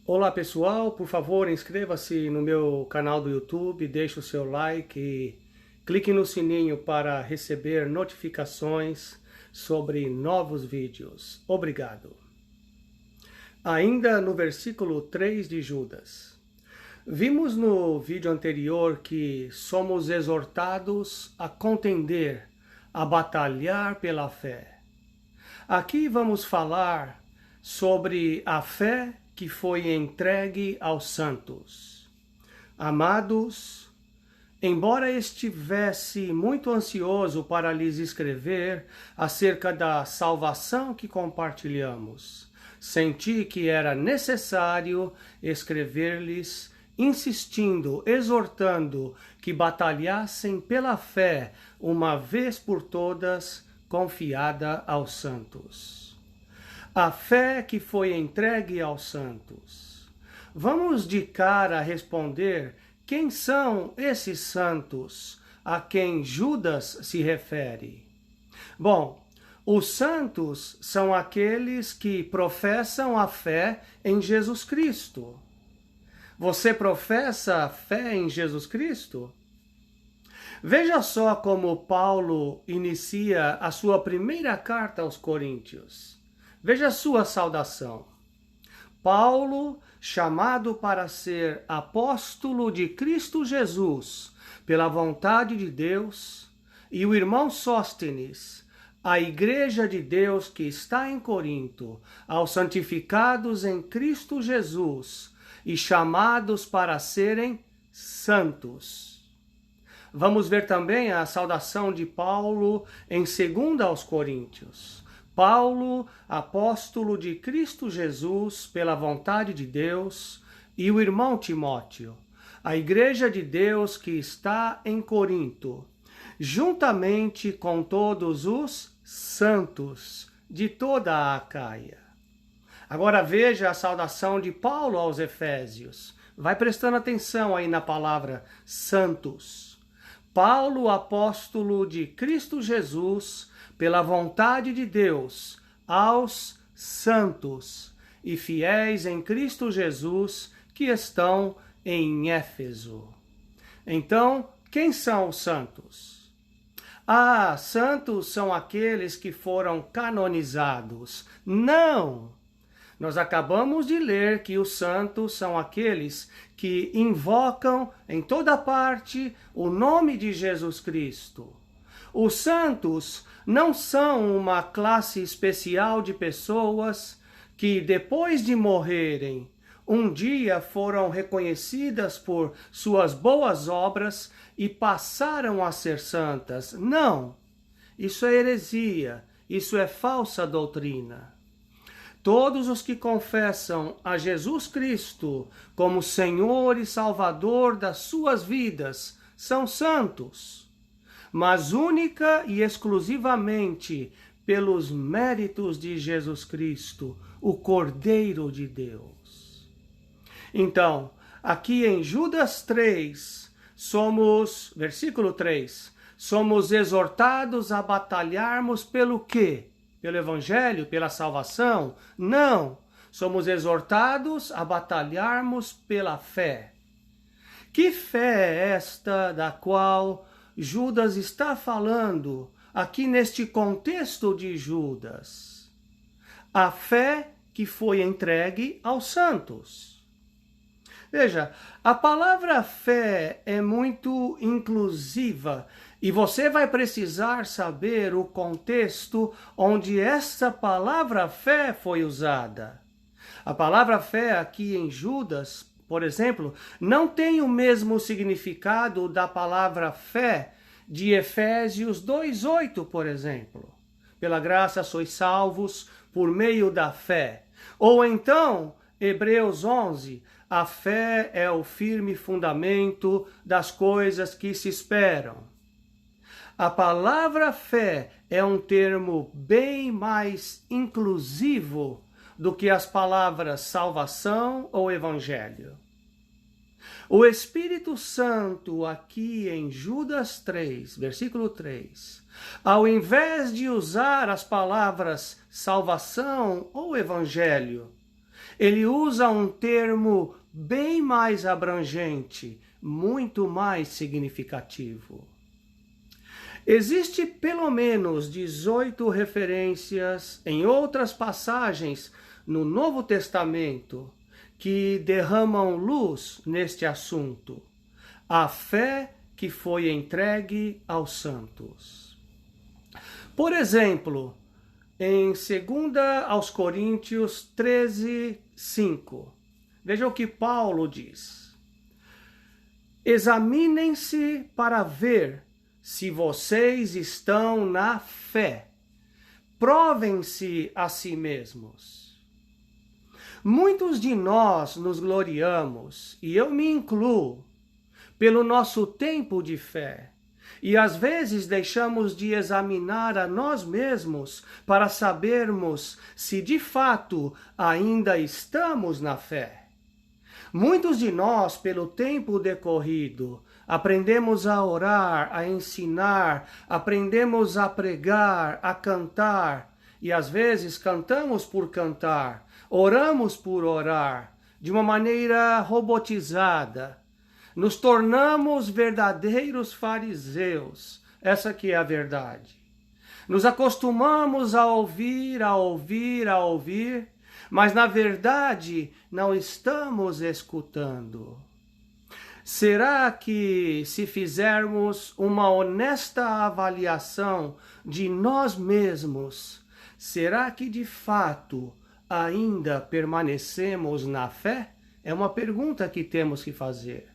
Olá pessoal, por favor inscreva-se no meu canal do YouTube, deixe o seu like e clique no sininho para receber notificações sobre novos vídeos. Obrigado. Ainda no versículo 3 de Judas. Vimos no vídeo anterior que somos exortados a contender, a batalhar pela fé. Aqui vamos falar sobre a fé que foi entregue aos santos. Amados, embora estivesse muito ansioso para lhes escrever acerca da salvação que compartilhamos, senti que era necessário escrever-lhes, insistindo, exortando que batalhassem pela fé, uma vez por todas, confiada aos santos. A fé que foi entregue aos santos. Vamos de cara responder quem são esses santos a quem Judas se refere. Bom, os santos são aqueles que professam a fé em Jesus Cristo. Você professa a fé em Jesus Cristo? Veja só como Paulo inicia a sua primeira carta aos Coríntios. Veja a sua saudação. Paulo, chamado para ser apóstolo de Cristo Jesus, pela vontade de Deus, e o irmão Sóstenes, a igreja de Deus que está em Corinto, aos santificados em Cristo Jesus, e chamados para serem santos. Vamos ver também a saudação de Paulo em 2 aos Coríntios. Paulo, apóstolo de Cristo Jesus, pela vontade de Deus, e o irmão Timóteo, a igreja de Deus que está em Corinto, juntamente com todos os santos de toda a Acaia. Agora veja a saudação de Paulo aos Efésios. Vai prestando atenção aí na palavra santos. Paulo, apóstolo de Cristo Jesus, pela vontade de Deus, aos santos e fiéis em Cristo Jesus que estão em Éfeso. Então, quem são os santos? Santos são aqueles que foram canonizados. Não! Nós acabamos de ler que os santos são aqueles que invocam em toda parte o nome de Jesus Cristo. Os santos não são uma classe especial de pessoas que, depois de morrerem, um dia foram reconhecidas por suas boas obras e passaram a ser santas. Não! Isso é heresia, isso é falsa doutrina. Todos os que confessam a Jesus Cristo como Senhor e Salvador das suas vidas são santos, mas única e exclusivamente pelos méritos de Jesus Cristo, o Cordeiro de Deus. Então, aqui em Judas 3, versículo 3, somos exortados a batalharmos pelo quê? Pelo Evangelho, pela salvação? Não! Somos exortados a batalharmos pela fé. Que fé é esta da qual Judas está falando aqui neste contexto de Judas? A fé que foi entregue aos santos. Veja, a palavra fé é muito inclusiva e você vai precisar saber o contexto onde essa palavra fé foi usada. A palavra fé aqui em Judas, por exemplo, não tem o mesmo significado da palavra fé de Efésios 2:8, por exemplo. Pela graça sois salvos por meio da fé. Ou então, Hebreus 11, a fé é o firme fundamento das coisas que se esperam. A palavra fé é um termo bem mais inclusivo do que as palavras salvação ou evangelho. O Espírito Santo, aqui em Judas 3, versículo 3, ao invés de usar as palavras salvação ou evangelho, Ele usa um termo bem mais abrangente, muito mais significativo. Existe pelo menos 18 referências em outras passagens no Novo Testamento que derramam luz neste assunto, a fé que foi entregue aos santos. Por exemplo, em 2 aos Coríntios 13, 5, veja o que Paulo diz. Examinem-se para ver se vocês estão na fé. Provem-se a si mesmos. Muitos de nós nos gloriamos, e eu me incluo, pelo nosso tempo de fé. E às vezes deixamos de examinar a nós mesmos para sabermos se de fato ainda estamos na fé. Muitos de nós, pelo tempo decorrido, aprendemos a orar, a ensinar, aprendemos a pregar, a cantar, e às vezes cantamos por cantar, oramos por orar, de uma maneira robotizada. Nos tornamos verdadeiros fariseus, essa que é a verdade. Nos acostumamos a ouvir, mas na verdade não estamos escutando. Será que se fizermos uma honesta avaliação de nós mesmos, será que de fato ainda permanecemos na fé? É uma pergunta que temos que fazer.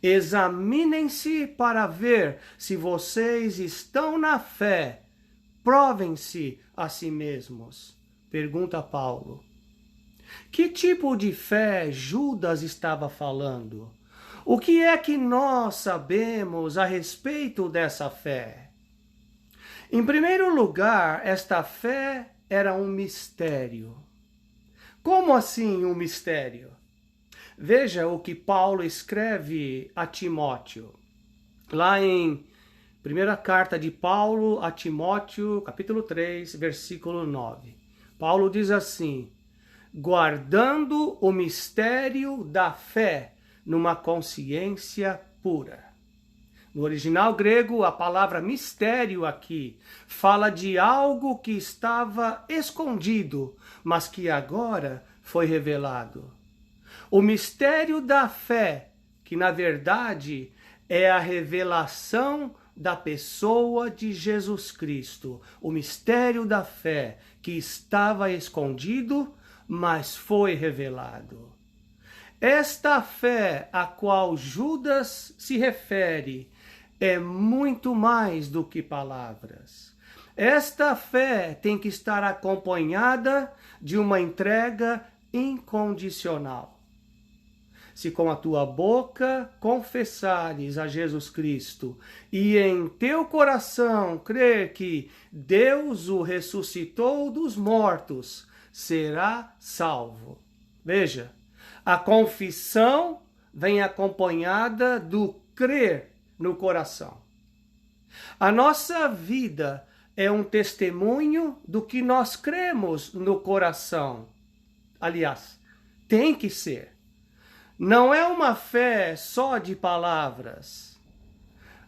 Examinem-se para ver se vocês estão na fé. Provem-se a si mesmos. Pergunta Paulo. Que tipo de fé Judas estava falando? O que é que nós sabemos a respeito dessa fé? Em primeiro lugar, esta fé era um mistério. Como assim um mistério? Veja o que Paulo escreve a Timóteo. Lá em primeira carta de Paulo a Timóteo, capítulo 3, versículo 9. Paulo diz assim: guardando o mistério da fé numa consciência pura. No original grego, a palavra mistério aqui fala de algo que estava escondido, mas que agora foi revelado. O mistério da fé, que na verdade é a revelação da pessoa de Jesus Cristo. O mistério da fé que estava escondido, mas foi revelado. Esta fé a qual Judas se refere é muito mais do que palavras. Esta fé tem que estar acompanhada de uma entrega incondicional. Se com a tua boca confessares a Jesus Cristo e em teu coração crer que Deus o ressuscitou dos mortos, será salvo. Veja, a confissão vem acompanhada do crer no coração. A nossa vida é um testemunho do que nós cremos no coração. Aliás, tem que ser. Não é uma fé só de palavras,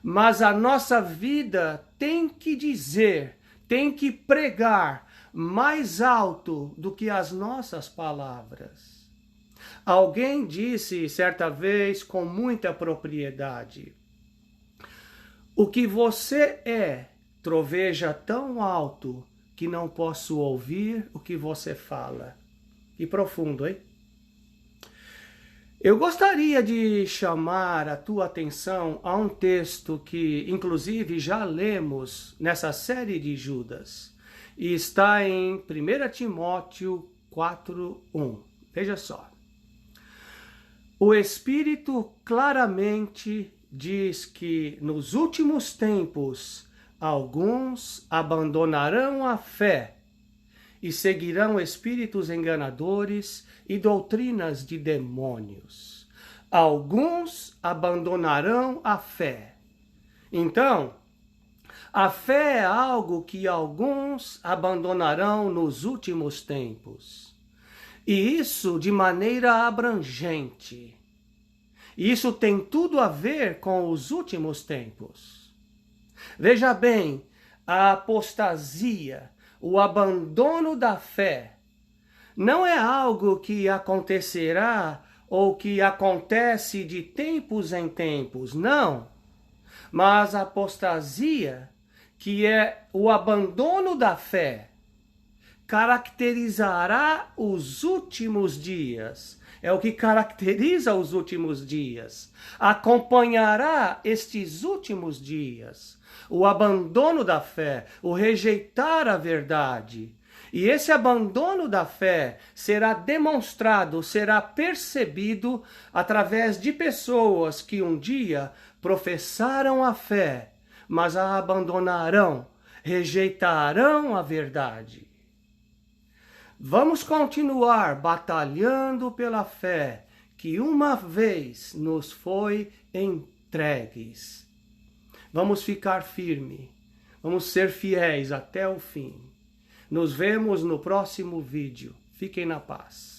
mas a nossa vida tem que dizer, tem que pregar mais alto do que as nossas palavras. Alguém disse certa vez com muita propriedade: o que você é troveja tão alto que não posso ouvir o que você fala. Que profundo, hein? Eu gostaria de chamar a tua atenção a um texto que, inclusive, já lemos nessa série de Judas. E está em 1 Timóteo 4:1. Veja só. O Espírito claramente diz que nos últimos tempos alguns abandonarão a fé e seguirão espíritos enganadores e doutrinas de demônios. Alguns abandonarão a fé. Então, a fé é algo que alguns abandonarão nos últimos tempos. E isso de maneira abrangente. Isso tem tudo a ver com os últimos tempos. Veja bem, a apostasia, o abandono da fé, não é algo que acontecerá ou que acontece de tempos em tempos, não. Mas a apostasia, que é o abandono da fé, caracterizará os últimos dias. É o que caracteriza os últimos dias. Acompanhará estes últimos dias. O abandono da fé, o rejeitar a verdade. E esse abandono da fé será demonstrado, será percebido através de pessoas que um dia professaram a fé, mas a abandonarão, rejeitarão a verdade. Vamos continuar batalhando pela fé que uma vez nos foi entregues. Vamos ficar firmes, vamos ser fiéis até o fim. Nos vemos no próximo vídeo. Fiquem na paz.